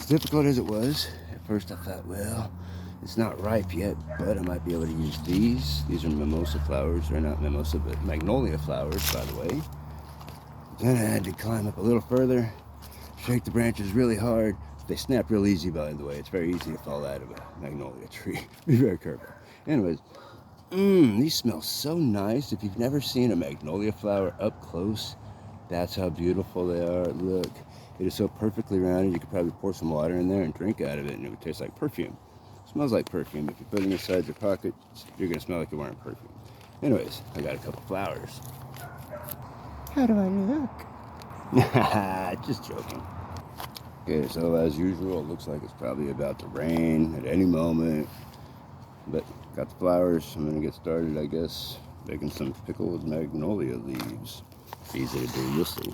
as difficult as it was, at first I thought, well, it's not ripe yet, but I might be able to use these. These are mimosa flowers. They're not mimosa, but magnolia flowers, by the way. Then I had to climb up a little further, shake the branches really hard. They snap real easy, by the way. It's very easy to fall out of a magnolia tree. Be very careful. Anyways, these smell so nice. If you've never seen a magnolia flower up close, that's how beautiful they are. Look, it is so perfectly rounded. You could probably pour some water in there and drink out of it, and it would taste like perfume. It smells like perfume. If you put it inside your pocket, you're going to smell like you're wearing perfume. Anyways, I got a couple flowers. How do I look? Just joking. Okay, so as usual, it looks like it's probably about to rain at any moment. But got the flowers. I'm going to get started, I guess, making some pickled magnolia leaves. Easy to do, you'll see.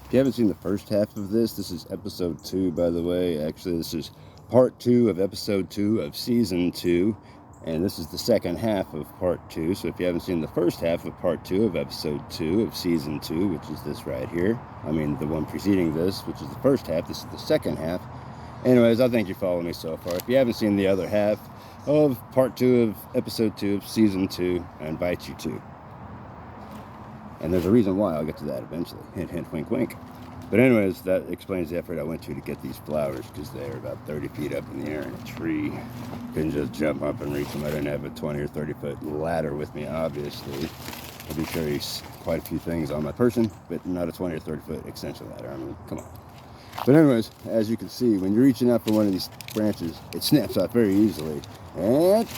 If you haven't seen the first half of this is episode 2, by the way. Actually, this is part 2 of episode 2 of season 2. And this is the second half of part 2. So if you haven't seen the first half of part 2 of episode 2 of season 2, which is this right here. I mean, the one preceding this, which is the first half. This is the second half. Anyways, I think you're following me so far. If you haven't seen the other half of part 2 of episode 2 of season 2, I invite you to. And there's a reason why. I'll get to that eventually. Hint, hint, wink, wink. But anyways, that explains the effort I went to get these flowers, because they're about 30 feet up in the air in a tree. Couldn't just jump up and reach them. I didn't have a 20 or 30 foot ladder with me, obviously. I do carry quite a few things on my person, but not a 20 or 30 foot extension ladder. I mean, come on. But anyways, as you can see, when you're reaching out for one of these branches, it snaps out very easily. And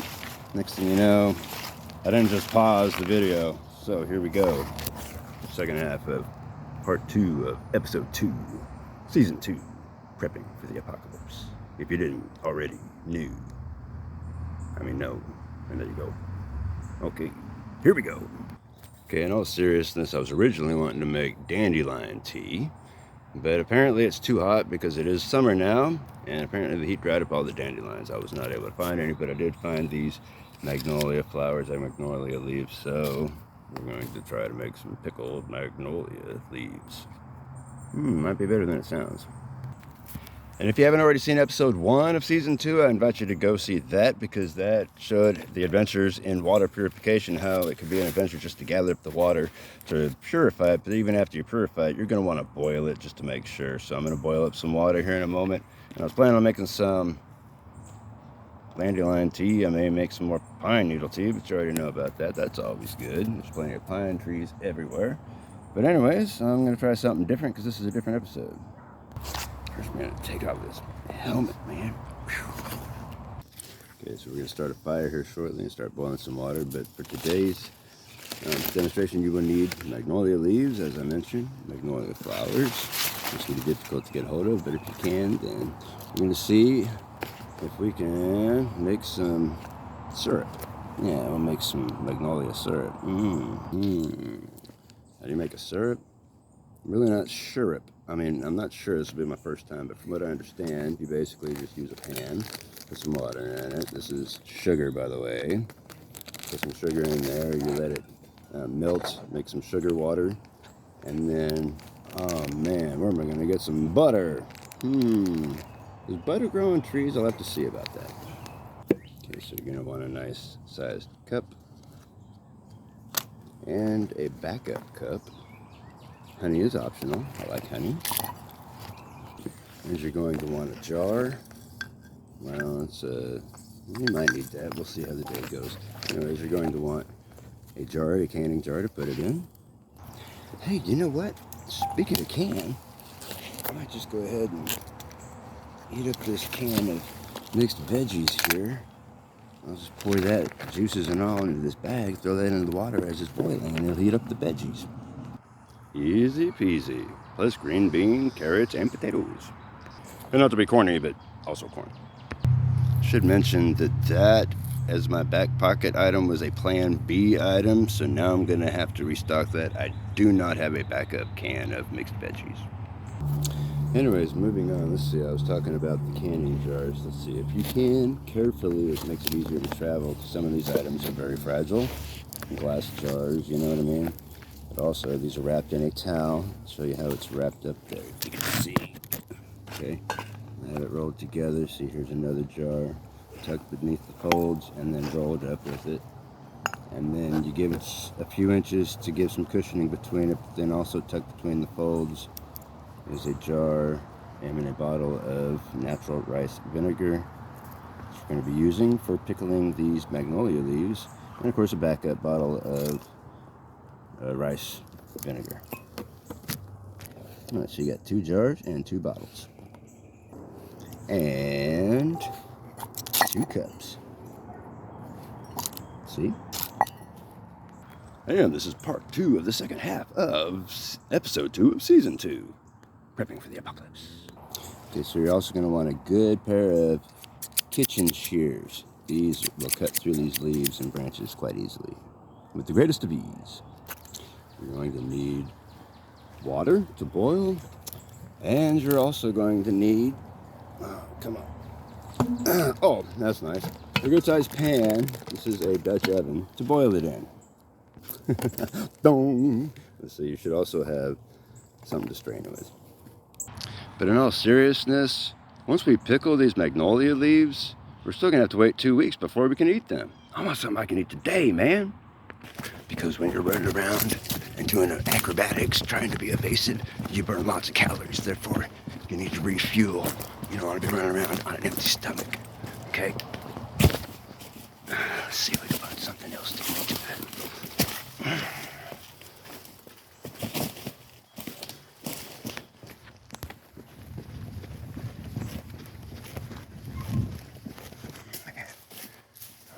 next thing you know, I didn't just pause the video. So here we go. Second half of part 2 of episode 2, season 2, prepping for the apocalypse. If you didn't already know. And there you go. Okay, here we go. Okay, in all seriousness, I was originally wanting to make dandelion tea, but apparently it's too hot because it is summer now, and apparently the heat dried up all the dandelions. I was not able to find any, but I did find these magnolia flowers and magnolia leaves, so we're going to try to make some pickled magnolia leaves. Might be better than it sounds. And if you haven't already seen episode 1 of season 2, I invite you to go see that, because that showed the adventures in water purification, how it could be an adventure just to gather up the water to purify it. But even after you purify it, you're going to want to boil it just to make sure. So I'm going to boil up some water here in a moment. And I was planning on making some dandelion tea. I may make some more pine needle tea, but you already know about that. That's always good. There's plenty of pine trees everywhere. But anyways, I'm going to try something different, because this is a different episode. First, I'm going to take off this helmet, man. Okay, so we're going to start a fire here shortly and start boiling some water. But for today's demonstration, you will need magnolia leaves, as I mentioned, magnolia flowers. It's going to be difficult to get hold of, but if you can, then we're going to see if we can make some syrup. Yeah, we'll make some magnolia syrup. How do you make a syrup? I'm really not sure. I'm not sure. This will be my first time, but from what I understand, you basically just use a pan, put some water in it. This is sugar, by the way. Put some sugar in there. You let it melt, make some sugar water, and then, oh man, where am I going to get some butter? Does butter grow on trees? I'll have to see about that. Okay, so you're going to want a nice sized cup and a backup cup. Honey is optional. I like honey. And you're going to want a jar. Well, you might need that. We'll see how the day goes. Anyways, you're going to want a jar, a canning jar to put it in. Hey, you know what? Speaking of can, I might just go ahead and heat up this can of mixed veggies here. I'll just pour that, juices and all, into this bag, throw that into the water as it's boiling, and it'll heat up the veggies. Easy peasy. Plus green bean, carrots, and potatoes. And not to be corny, but also corn. Should mention that as my back pocket item was a plan B item, so now I'm going to have to restock that. I do not have a backup can of mixed veggies. Anyways, moving on. Let's see, I was talking about the canning jars. Let's see, if you can, carefully, it makes it easier to travel. Some of these items are very fragile. Glass jars, you know what I mean? But also, these are wrapped in a towel. I'll show you how it's wrapped up there, if you can see. Okay, I have it rolled together. See, here's another jar tucked beneath the folds and then rolled up with it. And then you give it a few inches to give some cushioning between it, but then also tucked between the folds is a jar and a bottle of natural rice vinegar, which we're going to be using for pickling these magnolia leaves, and of course a backup bottle of rice vinegar. Alright, so you got 2 jars and 2 bottles. And 2 cups. See? And this is part 2 of the second half of episode 2 of season 2. Prepping for the apocalypse. Okay, so you're also going to want a good pair of kitchen shears. These will cut through these leaves and branches quite easily with the greatest of ease. You're going to need water to boil, and you're also going to need, come on, oh, that's nice, a good sized pan. This is a Dutch oven to boil it in. Dong. So you should also have something to strain it with. But in all seriousness, once we pickle these magnolia leaves, we're still gonna have to wait 2 weeks before we can eat them. I want something I can eat today, man. Because when you're running around and doing acrobatics, trying to be evasive, you burn lots of calories. Therefore, you need to refuel. You don't want to be running around on an empty stomach. Okay? Let's see if we can find something else to eat.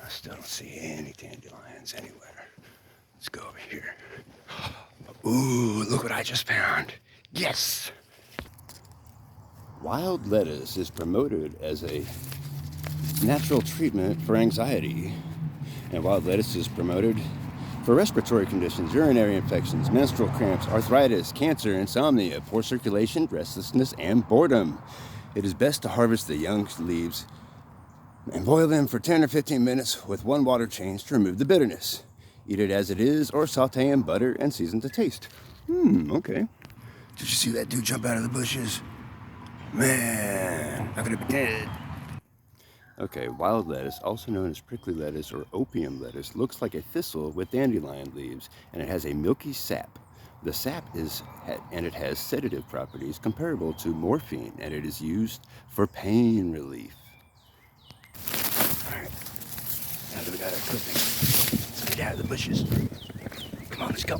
I still don't see any dandelions anywhere. Let's go over here. Ooh, look what I just found. Yes! Wild lettuce is promoted as a natural treatment for anxiety. And wild lettuce is promoted for respiratory conditions, urinary infections, menstrual cramps, arthritis, cancer, insomnia, poor circulation, restlessness, and boredom. It is best to harvest the young leaves and boil them for 10 or 15 minutes with 1 water change to remove the bitterness. Eat it as it is or saute in butter and season to taste. Okay. Did you see that dude jump out of the bushes? Man, I'm gonna be dead. Okay, wild lettuce, also known as prickly lettuce or opium lettuce, looks like a thistle with dandelion leaves, and it has a milky sap. The sap it has sedative properties comparable to morphine, and it is used for pain relief. Alright, now that we got our cooking, let's get out of the bushes. Come on, let's go.